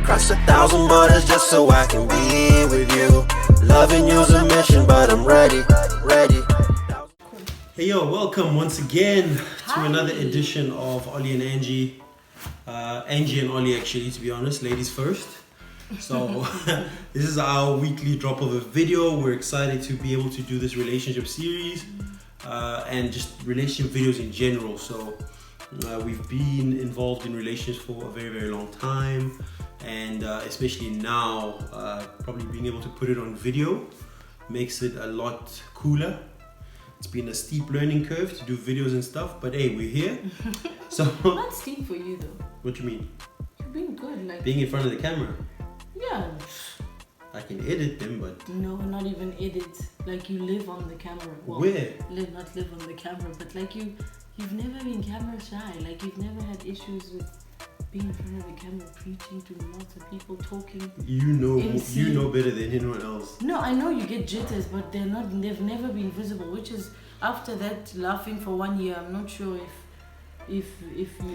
I crossed 1,000 borders just so I can be with you. Loving you's a mission, but I'm ready. Hey yo, welcome once again to another edition of Ollie and Angie. Angie and Ollie, actually, to be honest, ladies first. So this is our weekly drop of a video. We're excited to be able to do this relationship series and just relationship videos in general. So we've been involved in relationships for a very, very long time, and especially now, probably being able to put it on video makes it a lot cooler. It's been a steep learning curve to do videos and stuff, but hey, we're here. So not steep for you though. What do you mean? You've been good, like being in front of the camera. Yeah. I can edit them, but no, not even edit. Like you live on the camera. Well, where? Not live on the camera, but like you've never been camera shy. Like you've never had issues with being in front of the camera, preaching to lots of people, talking. You know better than anyone else. No, I know you get jitters, but they've never been visible. Which is after that laughing for 1 year, I'm not sure if you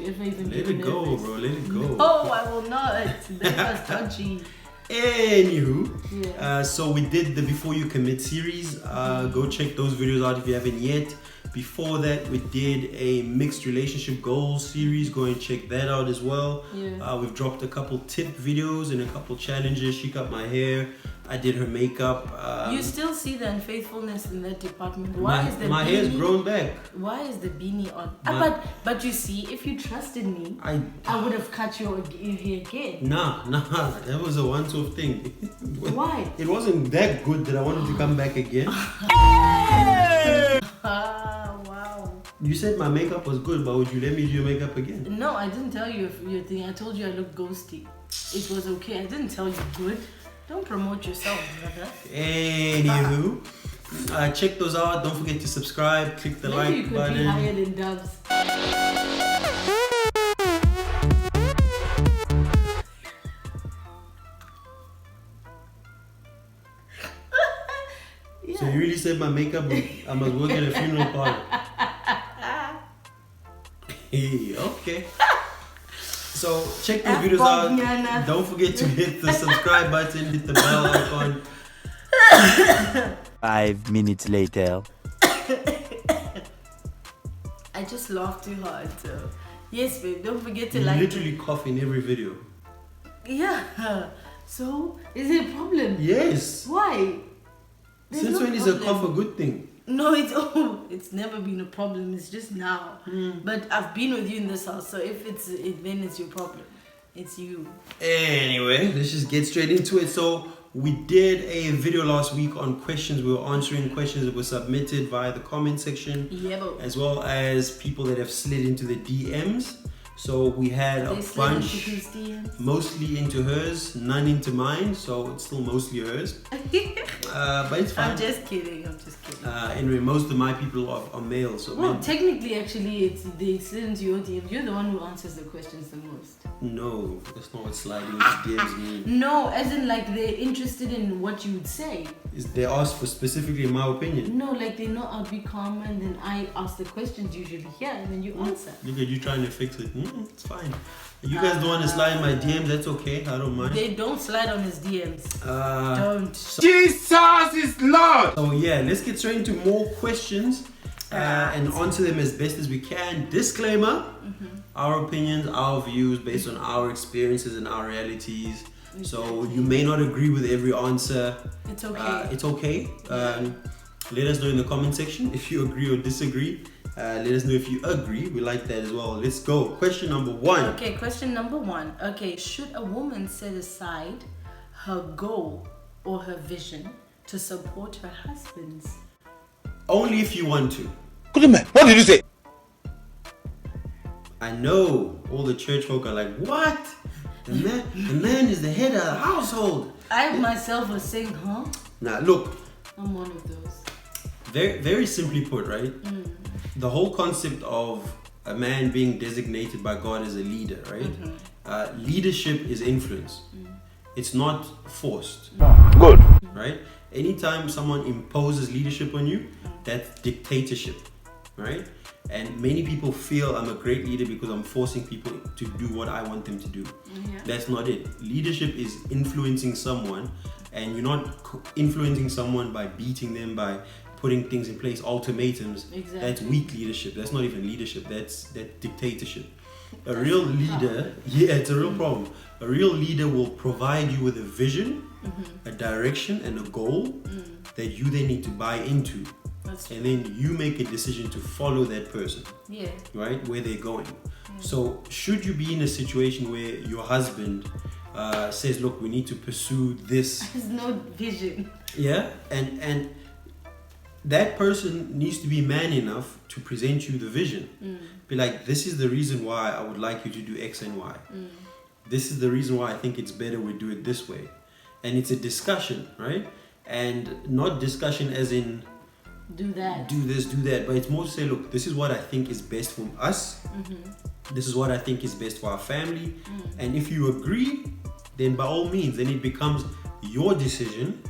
ever even let it go, bro. Let it go. No, I will not. That was dodgy. Anywho, yeah. So we did the Before You Commit series. Go check those videos out if you haven't yet. Before that, we did a mixed relationship goals series. Go and check that out as well. Yeah. We've dropped a couple tip videos and a couple challenges. She cut my hair. I did her makeup. You still see the unfaithfulness in that department. Why is the my hair's grown back? Why is the beanie on? But you see, if you trusted me, I would have cut your hair again. Nah, that was a once-off thing. Why? It wasn't that good that I wanted to come back again. Wow. You said my makeup was good, but would you let me do your makeup again? No, I didn't tell you your thing. I told you I looked ghosty. It was okay. I didn't tell you good. Don't promote yourself, brother. Anywho, check those out. Don't forget to subscribe. Click the like you could button. Be higher than doves. So you really said my makeup, I must work at a funeral party. Hey, okay. So check these videos out. Don't forget to hit the subscribe button, hit the bell icon. 5 minutes later. I just laughed too hard. So yes, babe. Don't forget to you like. Literally cough in every video. Yeah. So is it a problem? Yes. Why? Since when is a cough a good thing? No, it's never been a problem. It's just now. But I've been with you in this house, so if then it's your problem. It's you. Anyway, let's just get straight into it. So we did a video last week on questions. We were answering questions that were submitted via the comment section, as well as people that have slid into the DMs. So we had a bunch, mostly into hers, none into mine, so it's still mostly hers. But it's fine. I'm just kidding. Anyway, most of my people are male, so well, technically, actually, they slid into your DMs. You're the one who answers the questions the most. No, that's not what sliding into DMs means. No, as in like they're interested in what you would say. They ask for specifically my opinion. No, like they know I'll be calm, and then I ask the questions usually here, and then you answer. Look at you trying to fix it. It's fine. You guys don't want to slide in my DMs, that's okay. I don't mind. They don't slide on his DMs. Don't. Jesus is Lord! So yeah, let's get straight into more questions and answer them as best as we can. Disclaimer, our opinions, our views based on our experiences and our realities. So you may not agree with every answer. It's okay. It's okay. Let us know in the comment section if you agree or disagree. Let us know if you agree. We like that as well. Let's go. Question number 1. Okay, question number 1. Okay, should a woman set aside her goal or her vision to support her husband's? Only if you want to. What did you say? I know all the church folk are like, what? The man is the head of the household. I myself was saying, huh? Now look. I'm one of those. Very, very simply put, right? The whole concept of a man being designated by God as a leader, right? Leadership is influence. It's not forced. Good. Right? Anytime someone imposes leadership on you, that's dictatorship. right? And many people feel I'm a great leader because I'm forcing people to do what I want them to do. Yeah. That's not it. Leadership is influencing someone, and you're not influencing someone by beating them, by putting things in place, ultimatums. Exactly. That's weak leadership. That's not even leadership. That's dictatorship. A real leader, it's a real problem. A real leader will provide you with a vision, a direction, and a goal that you then need to buy into. That's And then you make a decision to follow that person, yeah. right? Where they're going. So should you be in a situation where your husband says, look, we need to pursue this, There's no vision. yeah, and that person needs to be man enough to present you the vision. Be like, this is the reason why I would like you to do X and Y. This is the reason why I think it's better we do it this way. And it's a discussion, right? And not discussion as in Do that. do this, do that, but it's more to say, look, this is what I think is best for us. This is what I think is best for our family. And if you agree, then by all means, then it becomes your decision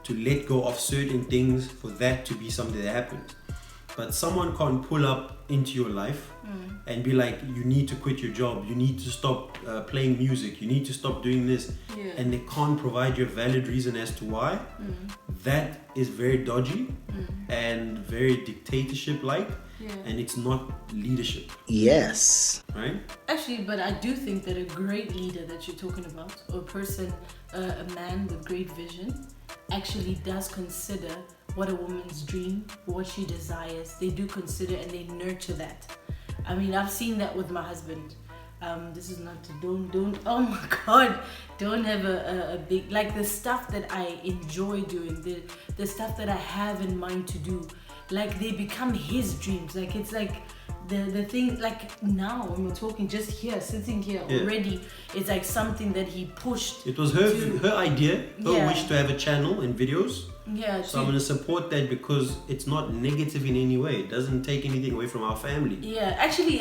to let go of certain things for that to be something that happens. But someone can't pull up into your life and be like, you need to quit your job, you need to stop playing music, you need to stop doing this, Yeah. and they can't provide you a valid reason as to why. That is very dodgy and very dictatorship-like, Yeah. and it's not leadership, Yes. right? Actually, but I do think that a great leader that you're talking about, or a person, a man with great vision, actually does consider what a woman's dream, what she desires. They do consider and they nurture that. I mean, I've seen that with my husband. This is not to don't oh my god, don't have a big, like the stuff that I enjoy doing, the stuff that I have in mind to do, like they become his dreams. Like it's like the thing, like now when we're talking just here, sitting here already, it's like something that he pushed. It was her idea, her Yeah. wish to have a channel and videos. Yeah, So I'm going to support that because it's not negative in any way. It doesn't take anything away from our family. yeah, actually,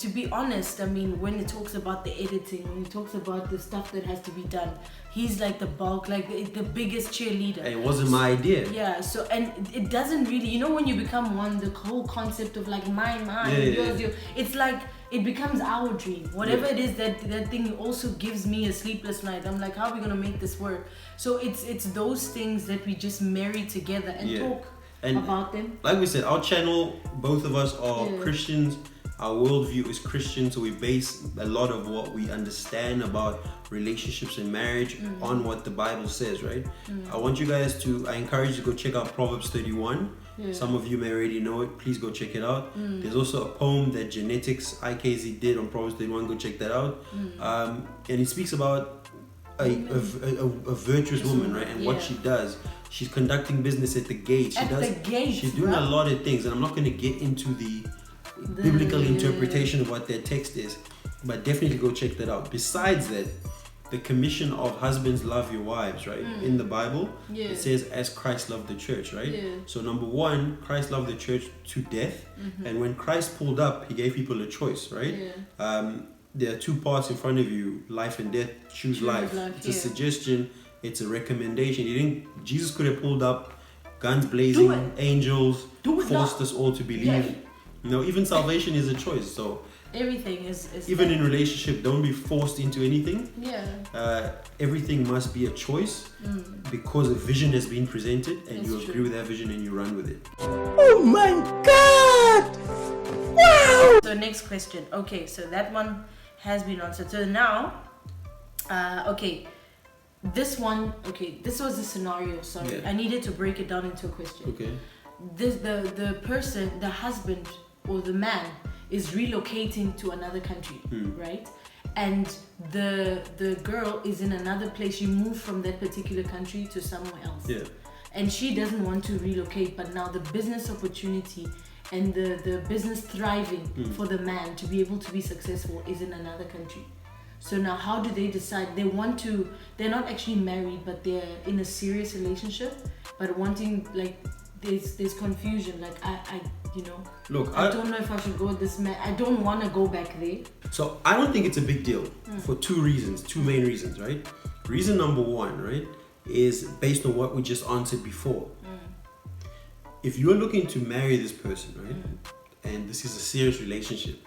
to be honest, I mean, when it talks about the editing, when it talks about the stuff that has to be done, he's like the bulk, like the biggest cheerleader. And it wasn't my idea. Yeah, so, and it doesn't really, you know, when you become one, the whole concept of like mine, yours, yours, it's like it becomes our dream. Whatever it is, that thing also gives me a sleepless night. I'm like, how are we gonna make this work? So it's those things that we just marry together and talk And about them. Like we said, our channel, both of us are Christians. Our worldview is Christian, so we base a lot of what we understand about relationships and marriage on what the Bible says, right? I want you guys to, I encourage you to go check out Proverbs 31. Some of you may already know it. Please go check it out. There's also a poem that Genetics IKZ did on Proverbs 31. Go check that out. And it speaks about a virtuous woman, right? And what she does. She's conducting business at the gate. She's doing a lot of things, and I'm not going to get into the biblical interpretation of what that text is, but definitely go check that out. Besides that, the commission of husbands love your wives, right? In the Bible, it says as Christ loved the church, right? So number one, Christ loved the church to death, and when Christ pulled up, he gave people a choice, right? There are two paths in front of you, life and death. Choose life. It's a suggestion, it's a recommendation. Jesus could have pulled up, guns blazing, angels, forced us all to believe. You know, even salvation is a choice. So everything is even in relationship, don't be forced into anything. Yeah. Everything must be a choice because a vision has been presented, and you agree with that vision and you run with it. Oh my God! Wow! So next question. Okay, so that one has been answered. So now, okay, this one. Okay, this was a scenario. Sorry, I needed to break it down into a question. Okay. The person, the husband or the man is relocating to another country, right? And the girl is in another place. You move from that particular country to somewhere else. Yeah. And she doesn't want to relocate, but now the business opportunity and the business thriving for the man to be able to be successful is in another country. So now how do they decide? They're not actually married, but they're in a serious relationship, but wanting, like, there's confusion. Like I you know, look, I don't know if I should go with this man. I don't want to go back there. So I don't think it's a big deal for two main reasons, right? Reason number one, right, is based on what we just answered before. If you're looking to marry this person, right, and this is a serious relationship,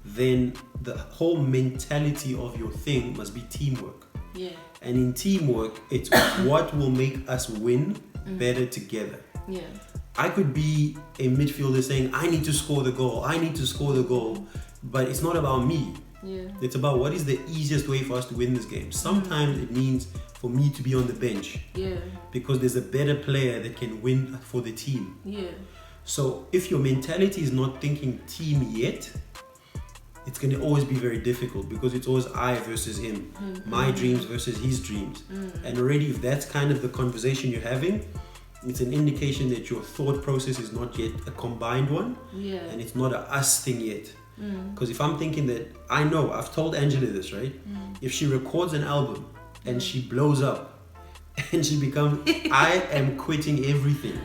then the whole mentality of your thing must be teamwork. Yeah. And in teamwork, it's what will make us win better together. Yeah. I could be a midfielder saying, I need to score the goal, but it's not about me. Yeah. It's about what is the easiest way for us to win this game. Sometimes it means for me to be on the bench. Yeah. Because there's a better player that can win for the team. Yeah. So if your mentality is not thinking team yet, it's going to always be very difficult because it's always I versus him, my dreams versus his dreams. And already if that's kind of the conversation you're having, it's an indication that your thought process is not yet a combined one, and it's not a us thing yet. Because if I'm thinking that, I know, I've told Angela this, right? If she records an album and she blows up and she becomes, I am quitting everything.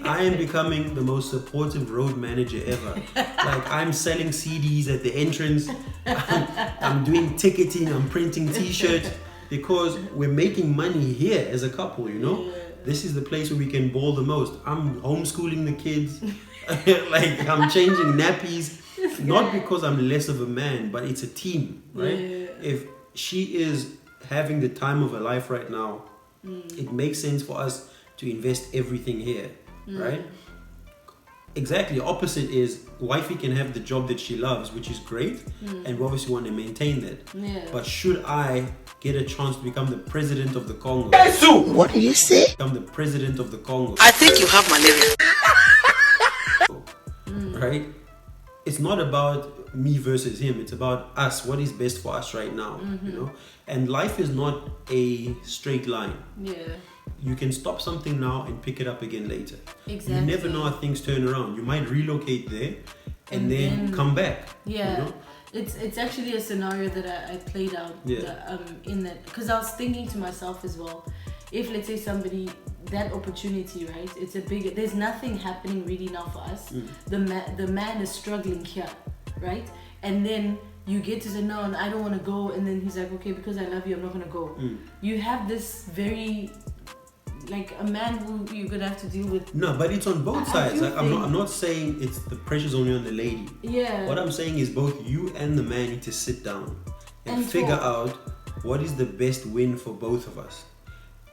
I am becoming the most supportive road manager ever. Like, I'm selling CDs at the entrance, I'm doing ticketing, I'm printing t-shirts, because we're making money here as a couple, you know? This is the place where we can ball the most. I'm homeschooling the kids, like I'm changing nappies, not because I'm less of a man, but it's a team, right? If she is having the time of her life right now, it makes sense for us to invest everything here, right? Exactly, opposite is wifey can have the job that she loves, which is great, and we obviously want to maintain that. But should I get a chance to become the president of the Congo? What did you say? Become the president of the Congo. I think you have malaria. Right? It's not about me versus him, it's about us, what is best for us right now, you know? And life is not a straight line. You can stop something now and pick it up again later. Exactly. You never know how things turn around. You might relocate there and then come back. You know? It's actually a scenario that I played out in that, because I was thinking to myself as well, if let's say somebody, that opportunity, right, it's a big, there's nothing happening really now for us. The man is struggling here, right? And then you get to say no, and I don't want to go, and then he's like, okay, because I love you, I'm not going to go. You have this very, like, a man who you're gonna have to deal with. No, but it's on both sides. Like, I'm not saying it's the pressure's only on the lady. What I'm saying is both you and the man need to sit down and figure out what is the best win for both of us.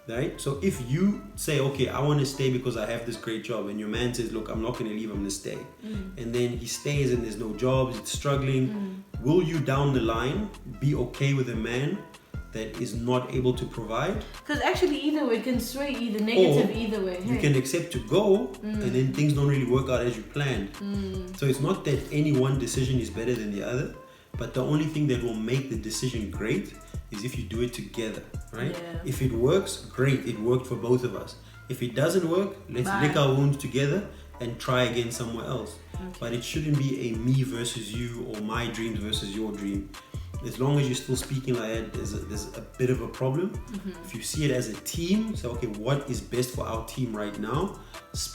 Right? So if you say, okay, I want to stay because I have this great job, and your man says, look, I'm not going to leave, I'm going to stay. And then he stays and there's no jobs, it's struggling. Will you down the line be okay with a man that is not able to provide? Because actually either way, it can sway either negative either way. You can accept to go and then things don't really work out as you planned. So it's not that any one decision is better than the other, but the only thing that will make the decision great is if you do it together, right? If it works, great, it worked for both of us. If it doesn't work, let's lick our wounds together and try again somewhere else. But it shouldn't be a me versus you or my dreams versus your dream. As long as you're still speaking like that, there's a bit of a problem. If you see it as a team, say, okay, what is best for our team right now?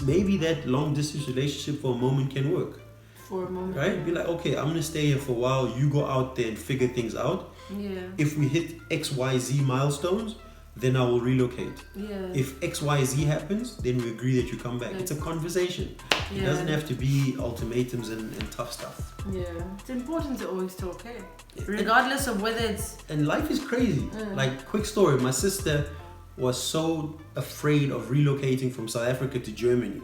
Maybe that long distance relationship for a moment can work. For a moment. Right? Be like, okay, I'm gonna stay here for a while, you go out there and figure things out. If we hit XYZ milestones, then I will relocate. If XYZ happens, then we agree that you come back. It's a conversation. It doesn't have to be ultimatums and tough stuff. It's important to always talk, hey? Regardless of whether it's... And life is crazy. Like, quick story, my sister was so afraid of relocating from South Africa to Germany.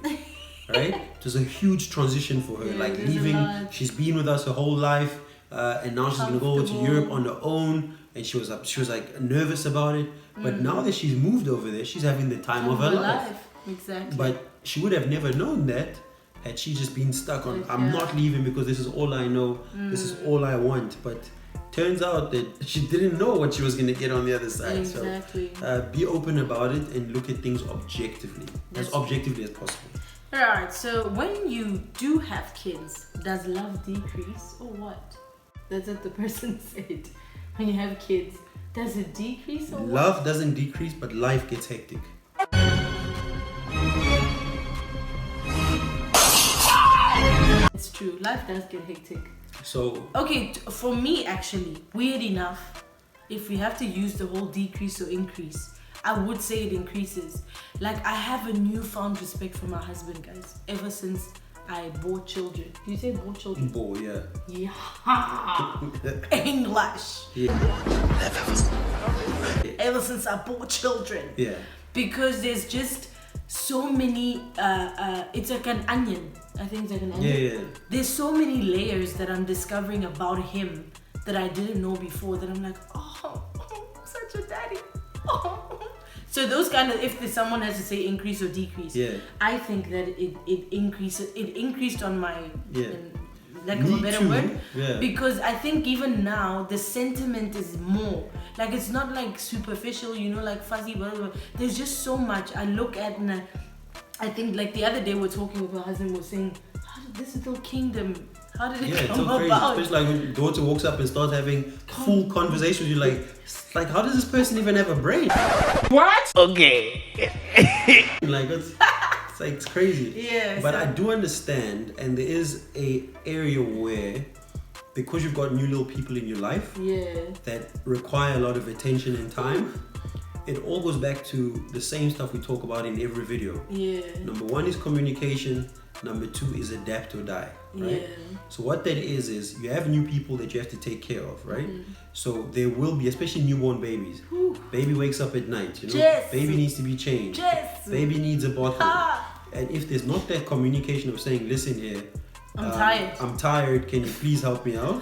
Right? It was a huge transition for her. Like, leaving, she's been with us her whole life, and now she's gonna go to Europe on her own, and she was like nervous about it. But now that she's moved over there, she's having the time of her life. Exactly. But she would have never known that had she just been stuck on, I'm not leaving because this is all I know, this is all I want. But turns out that she didn't know what she was going to get on the other side. Exactly. So be open about it and look at things objectively, as objectively as possible. Alright, so when you do have kids, does love decrease or what? That's what the person said. When you have kids, does it decrease or what? Love doesn't decrease, but life gets hectic. It's true, life does get hectic. So okay, for me actually, weird enough, if we have to use the whole decrease or increase, I would say it increases. Like, I have a newfound respect for my husband, guys, ever since I bore children. Do you say bore children? Bore, yeah. Yeah. English. Yeah. Ever since I bore children. Yeah. Because there's just so many, it's like an onion. I think it's like an onion. Yeah. There's so many layers that I'm discovering about him that I didn't know before, that I'm like, oh, such a daddy. Oh. So those kind of, if someone has to say increase or decrease, I think that it increased on my, lack of a better word, because I think even now the sentiment is more, like, it's not like superficial, like fuzzy, blah, blah, blah. There's just so much I look at, and I think, like, the other day we're talking with my husband, was saying, how did this little kingdom, how did it come so crazy. about? Especially like when your daughter walks up and starts having full conversations, you're like, how does this person even have a brain? What? Okay. Like, it's crazy. Yeah. But I do understand, and there is a area where, because you've got new little people in your life that require a lot of attention and time, it all goes back to the same stuff we talk about in every video. Number one is communication. Number two is adapt or die, right? So what that is you have new people that you have to take care of, right? So there will be, especially newborn babies. Baby wakes up at night, baby needs to be changed. Baby needs a bottle. And if there's not that communication of saying, listen here, I'm tired, can you please help me out?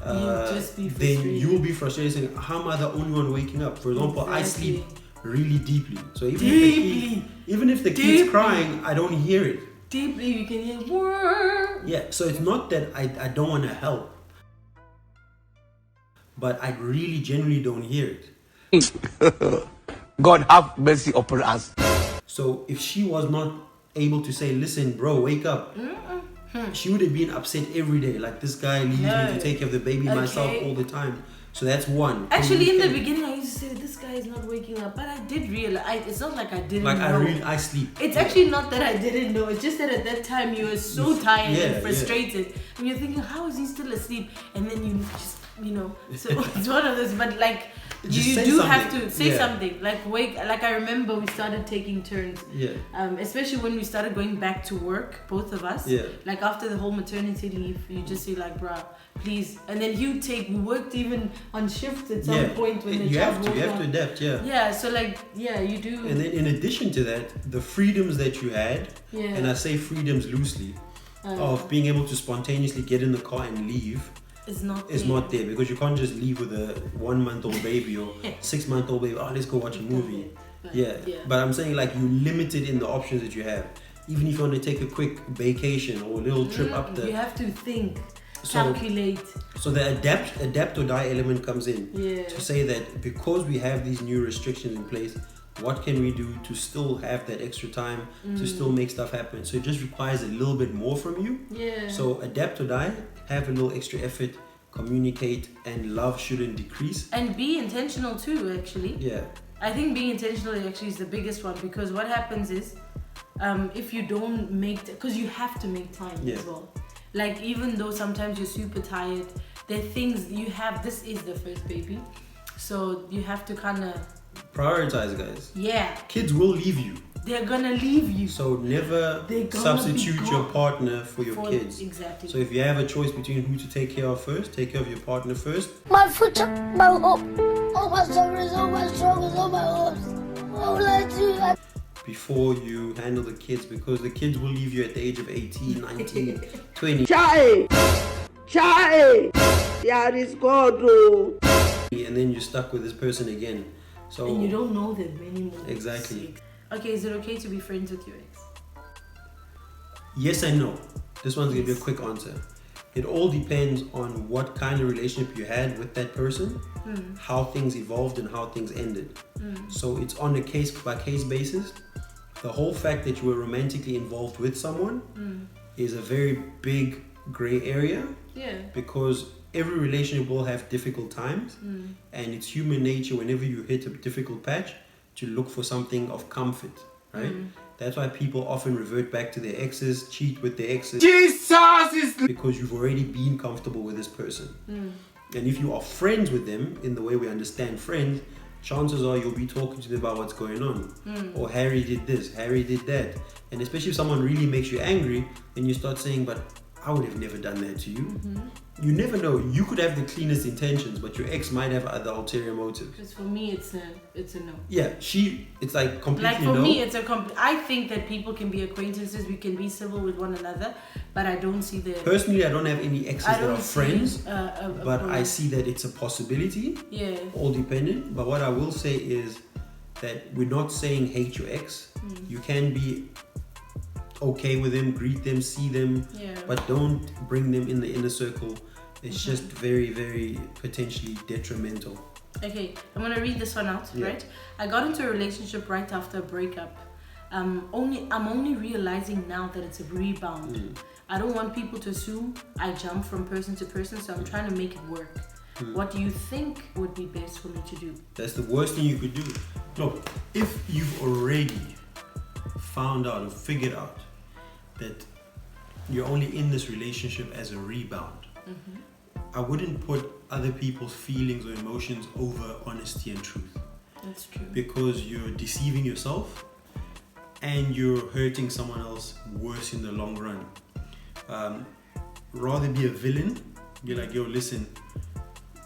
Then you will be frustrated saying, how am I the only one waking up? For example, I sleep really deeply. So even if the kid's crying, I don't hear it. Deeply, you can hear word. Yeah, so it's not that I don't want to help, but I really genuinely don't hear it. God have mercy upon us. So if she was not able to say, listen bro, wake up, she would have been upset every day, like, this guy leaves me to take care of the baby myself all the time. So that's one. Actually, in the beginning, I used to say, this guy is not waking up. But I did realize, it's not like I didn't know. I sleep. It's actually not that I didn't know. It's just that at that time, you were so tired and frustrated. And you're thinking, how is he still asleep? And then you just, so it's one of those. But, like, you do have to say something. Like, wake. Like, I remember we started taking turns. Especially when we started going back to work, both of us. Like, after the whole maternity leave, you just say, like, bruh, please. And then we worked even on shifts at some point when the child woke up. You have to adapt, Yeah, so, like, you do. And then in addition to that, the freedoms that you had, and I say freedoms loosely, of being able to spontaneously get in the car and leave, is not there, because you can't just leave with a 1-month-old baby or 6-month-old baby. Oh, let's go watch a movie. But I'm saying, like, you limited in the options that you have. Even if you want to take a quick vacation or a little trip up there, you have to think, calculate. So the adapt or die element comes in to say that because we have these new restrictions in place, what can we do to still have that extra time to still make stuff happen? So it just requires a little bit more from you. So adapt or die, have a little extra effort, communicate, and love shouldn't decrease. And be intentional too, actually. I think being intentional actually is the biggest one, because what happens is, if you don't make, because you have to make time as well. Like, even though sometimes you're super tired, there are things you have. This is the first baby, so you have to kind of prioritize, guys. Kids will leave you. They're gonna leave you. So never substitute your partner for your kids. Exactly. So if you have a choice between who to take care of first, take care of your partner first. My future, my hope, all my sorrows, all my struggles, all my hopes. All I do, before you handle the kids, because the kids will leave you at the age of 18, 19, 20. Chai! There is God, oh. And then you're stuck with this person again. So and you don't know them anymore. Exactly. Okay, is it okay to be friends with your ex? Yes and no. This one's gonna be a quick answer. It all depends on what kind of relationship you had with that person, how things evolved and how things ended. So it's on a case-by-case basis. The whole fact that you were romantically involved with someone is a very big gray area. Because every relationship will have difficult times, and it's human nature whenever you hit a difficult patch to look for something of comfort, right? That's why people often revert back to their exes, cheat with their exes. Jesus is... Because you've already been comfortable with this person. And if you are friends with them, in the way we understand friends, chances are you'll be talking to them about what's going on. Or Harry did this, Harry did that. And especially if someone really makes you angry, then you start saying, but I would have never done that to you. You never know. You could have the cleanest intentions, but your ex might have other ulterior motives. Because for me, it's a no. Yeah, it's like completely Like for no. me, it's I think that people can be acquaintances, we can be civil with one another, but I don't see the... Personally, I don't have any exes that are friends, but I point. see that it's a possibility. Yeah. All dependent. But what I will say is that we're not saying hate your ex. You can be okay with them, greet them, see them, but don't bring them in the inner circle. It's just very, very potentially detrimental. Okay, I'm gonna read this one out, right? I got into a relationship right after a breakup. I'm only realizing now that it's a rebound. I don't want people to assume I jump from person to person, so I'm trying to make it work. What do you think would be best for me to do? That's the worst thing you could do. Look, if you've already found out or figured out that you're only in this relationship as a rebound, I wouldn't put other people's feelings or emotions over honesty and truth. That's true. Because you're deceiving yourself and you're hurting someone else worse in the long run. Rather be a villain. You're like, yo, listen,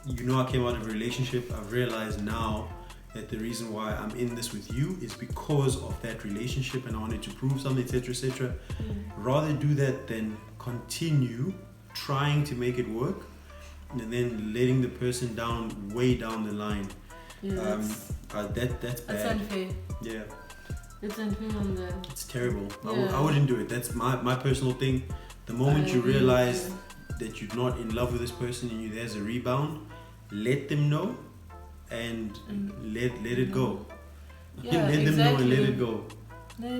you know I came out of a relationship. I've realized now that the reason why I'm in this with you is because of that relationship and I wanted to prove something, etc., etc. Rather do that than continue trying to make it work and then letting the person down way down the line. Yeah, that's bad. that's unfair. Yeah. It's unfair on the... It's terrible. Yeah. I wouldn't do it. That's my personal thing. The moment you realize that you're not in love with this person and there's a rebound, let them know and let it go. Yeah, let them know and let exactly. it go.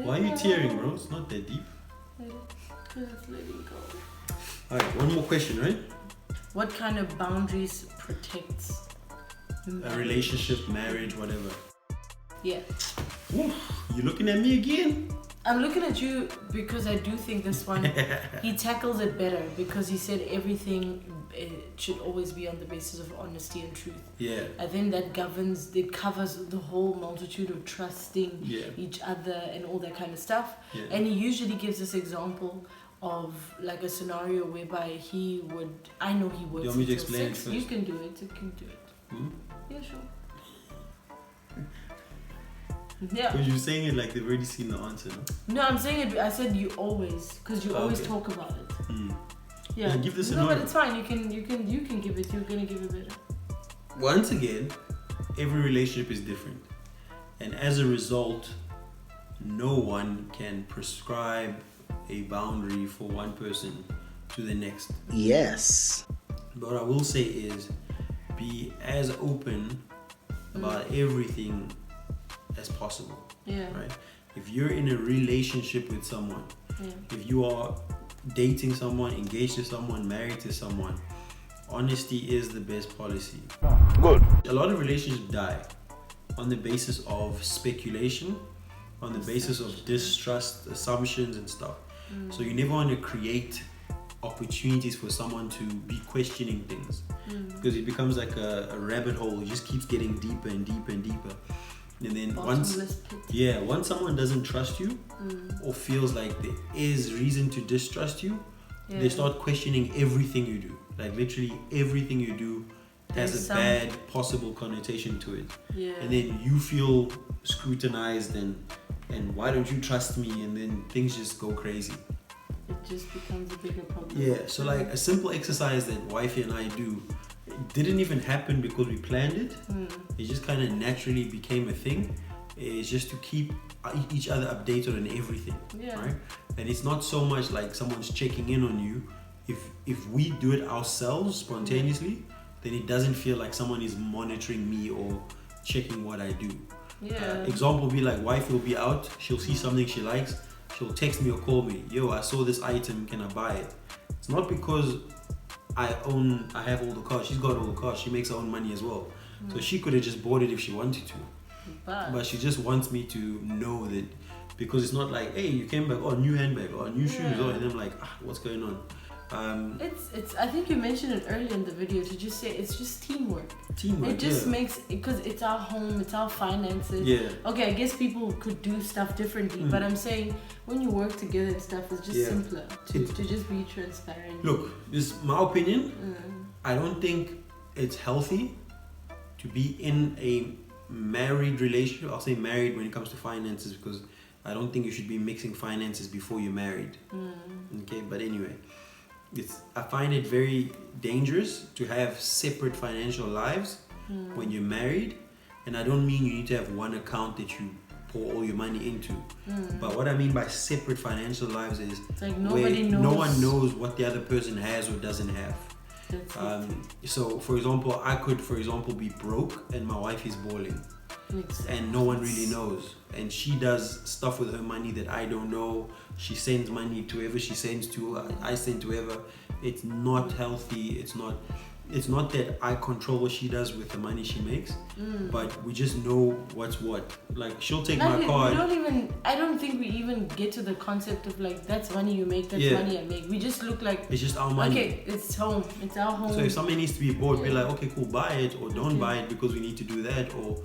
Why are you tearing, bro? It's not that deep. Just let it go. Alright, one more question, right? What kind of boundaries protects A relationship, marriage, whatever. Yeah. Ooh, you looking at me again? I'm looking at you because I do think this one, he tackles it better because he said everything should always be on the basis of honesty and truth. Yeah. I think that covers the whole multitude of trusting each other and all that kind of stuff. Yeah. And he usually gives this example of like a scenario whereby he would, I know he would. You want me to explain it first? You can do it. You can do it. Yeah, sure. Yeah. Because you're saying it like they've already seen the answer, no? No, I'm saying it. I said you always, because you always talk about it. Yeah. Give this a no, no. but it's fine. You can give it. You're gonna give it better. Once again, every relationship is different, and as a result, no one can prescribe a boundary for one person to the next. Yes. But what I will say is, be as open about everything as possible. Yeah. Right? If you're in a relationship with someone, if you are dating someone, engaged to someone, married to someone, honesty is the best policy. Good. A lot of relationships die on the basis of speculation, on the basis of distrust, assumptions and stuff. So you never want to create opportunities for someone to be questioning things, because it becomes like a rabbit hole. It just keeps getting deeper and deeper and deeper. And then once someone doesn't trust you or feels like there is reason to distrust you, they start questioning everything you do. Like literally everything you do has a bad possible connotation to it. And then you feel scrutinized and why don't you trust me? And then things just go crazy. It just becomes a bigger problem. Yeah, so like a simple exercise that wifey and I do, it didn't even happen because we planned it. It just kind of naturally became a thing. It's just to keep each other updated on everything, right? And it's not so much like someone's checking in on you. If we do it ourselves spontaneously, then it doesn't feel like someone is monitoring me or checking what I do. Example would be like, wife will be out, she'll see something she likes, she'll text me or call me, yo, I saw this item, can I buy it? It's not because I have all the cars, she's got all the cars, she makes her own money as well. So she could have just bought it if she wanted to. But she just wants me to know that, because it's not like, hey, you came back, oh, new handbag, or new shoes, and I'm like, what's going on? It's I think you mentioned it earlier in the video to just say it's just teamwork. Teamwork. It just makes, because it's our home, it's our finances. Yeah. Okay, I guess people could do stuff differently, but I'm saying when you work together and stuff, it's just simpler to just be transparent. Look, this is my opinion. I don't think it's healthy to be in a married relationship. I'll say married when it comes to finances, because I don't think you should be mixing finances before you're married. Okay, but anyway, I find it very dangerous to have separate financial lives when you're married. And I don't mean you need to have one account that you pour all your money into. But what I mean by separate financial lives is It's like where no one knows what the other person has or doesn't have. So for example, I could be broke and my wife is balling. And no one really knows, and she does stuff with her money that I don't know. She sends money to whoever she sends to, I send to whoever. It's not healthy. It's not that I control what she does with the money she makes, but we just know what's what. Like, she'll take my card. I don't think we even get to the concept of like, that's money you make, that's money I make. We just look like, it's just our money. Okay, it's home. It's our home. So if somebody needs to be bought, be like, okay, cool, buy it, or don't buy it because we need to do that, or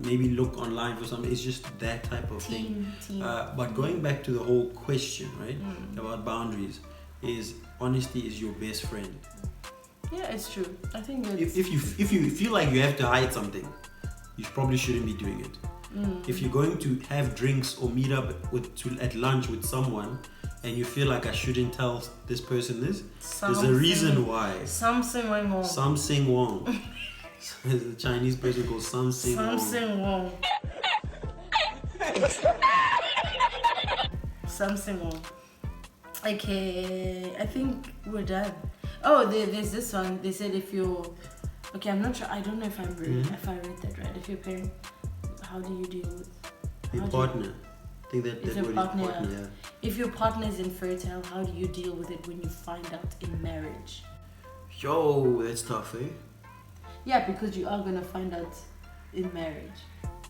maybe look online for something. It's just that type of thing. But going back to the whole question, right, about boundaries, is honesty is your best friend. Yeah, it's true. I think that if you feel like you have to hide something, you probably shouldn't be doing it. If you're going to have drinks or meet up at lunch with someone and you feel like I shouldn't tell this person this, there's a reason why. Something went wrong. Something wrong. There's a Chinese person called something wrong. Something wrong. Okay, I think we're done. Oh, there's this one. They said if you're... Okay, I'm not sure. I don't know if I read that right. If you're a parent, how do you deal with... Your partner. I think that word is partner, yeah. If your partner is infertile, how do you deal with it when you find out in marriage? Yo, that's tough, eh? Yeah, because you are going to find out in marriage.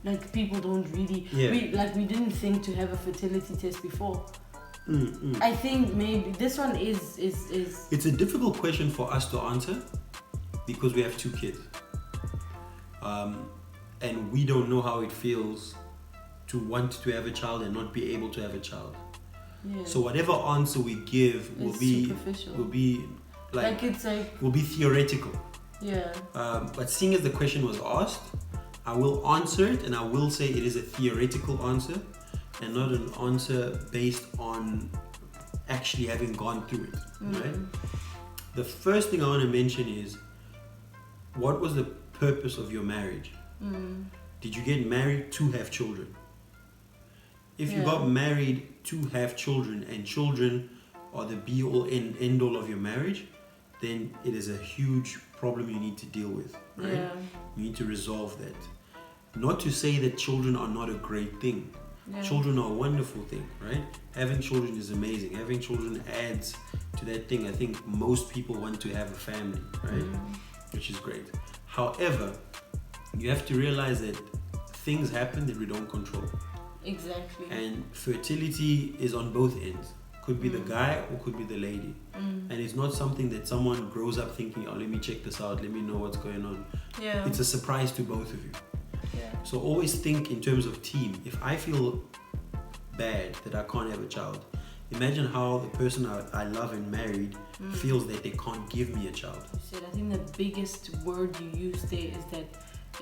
Like, people don't really... We didn't think to have a fertility test before. I think maybe this one is it's a difficult question for us to answer because we have 2 kids, and we don't know how it feels to want to have a child and not be able to have a child. So whatever answer we give will be theoretical. But seeing as the question was asked, I will answer it, and I will say it is a theoretical answer and not an answer based on actually having gone through it, right? The first thing I want to mention is, what was the purpose of your marriage? Did you get married to have children? If you got married to have children and children are the be-all and end-all of your marriage, then it is a huge problem you need to deal with, right? You need to resolve that. Not to say that children are not a great thing. Children are a wonderful thing, right? Having children is amazing. Having children adds to that thing. I think most people want to have a family, right? Which is great. However, you have to realize that things happen that we don't control. Exactly. And fertility is on both ends. Could be the guy or could be the lady. And it's not something that someone grows up thinking, oh, let me check this out, let me know what's going on. It's a surprise to both of you. So always think in terms of team. If I feel bad that I can't have a child, imagine how the person I love and married feels that they can't give me a child. I think the biggest word you use there is that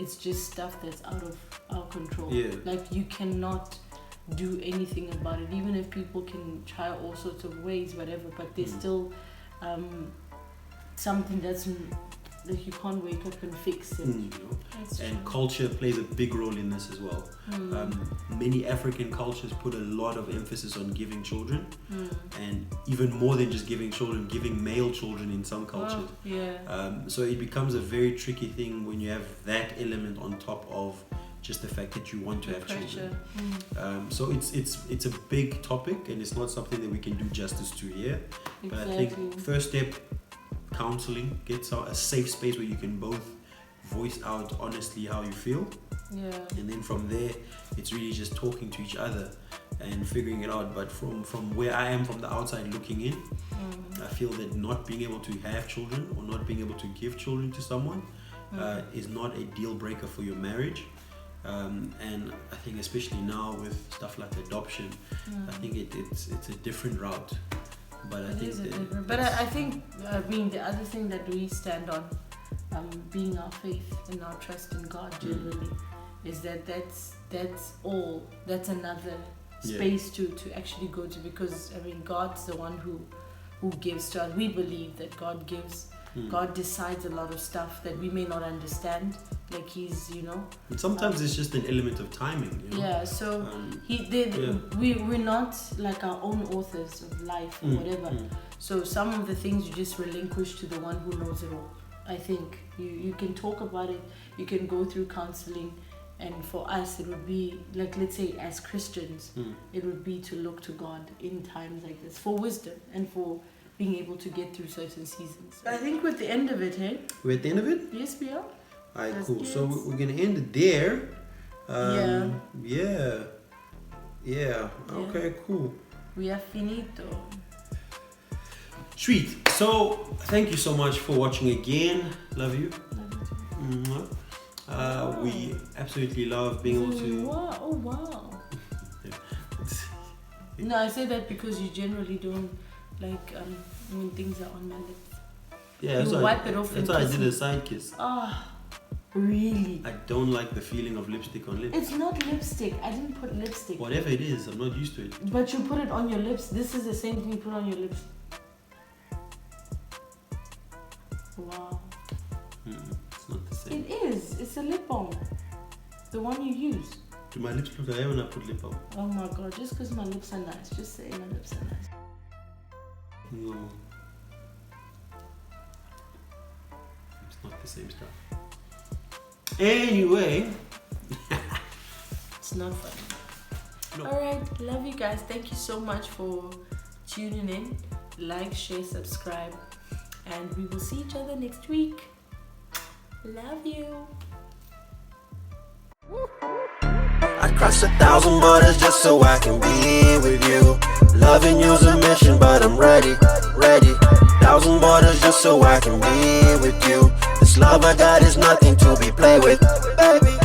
it's just stuff that's out of our control. Like, you cannot do anything about it, even if people can try all sorts of ways, whatever, but there's still something that's like you can't wake up and fix it. And culture plays a big role in this as well. Many African cultures put a lot of emphasis on giving children, and even more than just giving children, giving male children in some cultures. So it becomes a very tricky thing when you have that element on top of just the fact that you want to have children. So it's a big topic, and it's not something that we can do justice to here. But I think first step, counseling, get a safe space where you can both voice out honestly how you feel, and then from there it's really just talking to each other and figuring it out. But from where I am, from the outside looking in, I feel that not being able to have children or not being able to give children to someone is not a deal breaker for your marriage. And I think especially now with stuff like adoption, I think it's a different route. But I think the other thing that we stand on, being our faith and our trust in God generally, is that's all. That's another space to actually go to, because I mean God's the one who gives to us. We believe that God gives. God decides a lot of stuff that we may not understand. Like He's, And sometimes it's just an element of timing. Yeah. So we're not like our own authors of life or whatever. So some of the things you just relinquish to the one who knows it all. I think you can talk about it. You can go through counseling. And for us, it would be, like, let's say as Christians, it would be to look to God in times like this for wisdom and for being able to get through certain seasons. I think we're at the end of it, hey? We're at the end of it? Yes, we are. Alright, cool. So we're going to end it there. Yeah. Okay, cool. We are finito. Sweet. So, thank you so much for watching again. Love you. Love you too. We absolutely love being able to... Wow. Oh, wow. No, I say that because you generally don't like when things are on my lips. Yeah, you wipe it off. That's why I did a side kiss. Really? I don't like the feeling of lipstick on lips. It's not lipstick. I didn't put lipstick. Whatever it is, I'm not used to it. But you put it on your lips. This is the same thing you put on your lips. Wow. It's not the same. It is. It's a lip balm. The one you use. Do my lips look like when I put lip balm? Oh my god, just because my lips are nice. Just say my lips are nice. No. It's not the same stuff. Anyway. It's not funny. No. Alright, love you guys. Thank you so much for tuning in. Like, share, subscribe. And we will see each other next week. Love you. I crossed 1,000 borders just so I can be with you. Loving you's a mission, but I'm ready. 1,000 borders just so I can be with you. This love I got is nothing to be played with, baby.